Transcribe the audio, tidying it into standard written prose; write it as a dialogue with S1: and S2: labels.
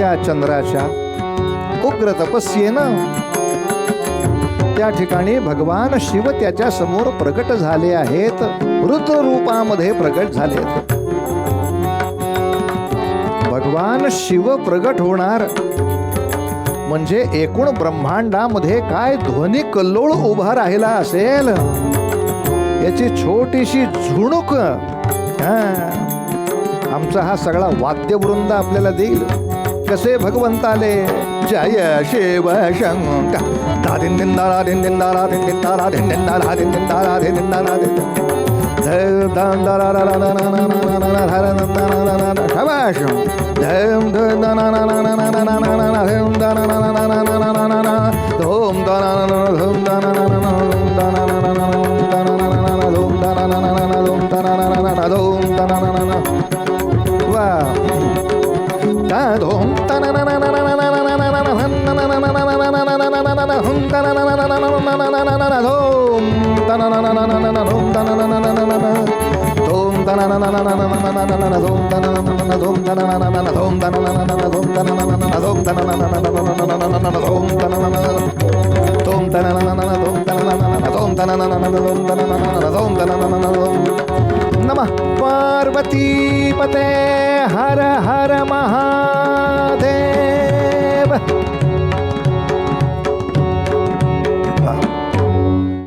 S1: त्या चंद्राच्या उग्र तपस्येनं त्या ठिकाणी भगवान शिव त्याच्या समोर प्रकट झाले आहेत, रुद्र रूपामध्ये प्रकट झालेत. भगवान शिव प्रकट होणार म्हणजे एकूण ब्रह्मांडामध्ये काय ध्वनी कल्लोळ उभा राहिला असेल याची छोटीशी झुणूक आमचा हा सगळा वाद्यवृंद आपल्याला देईल. कसे भगवंत आले, जय शिव शंकर दादिन दिंदारा दिन दिंदारा दिन दिंदारा दिन दिंदारा दिन दिंदारा दिन दिंदारा दिन शाबाश नमः पार्वती पते हर हर महादेव.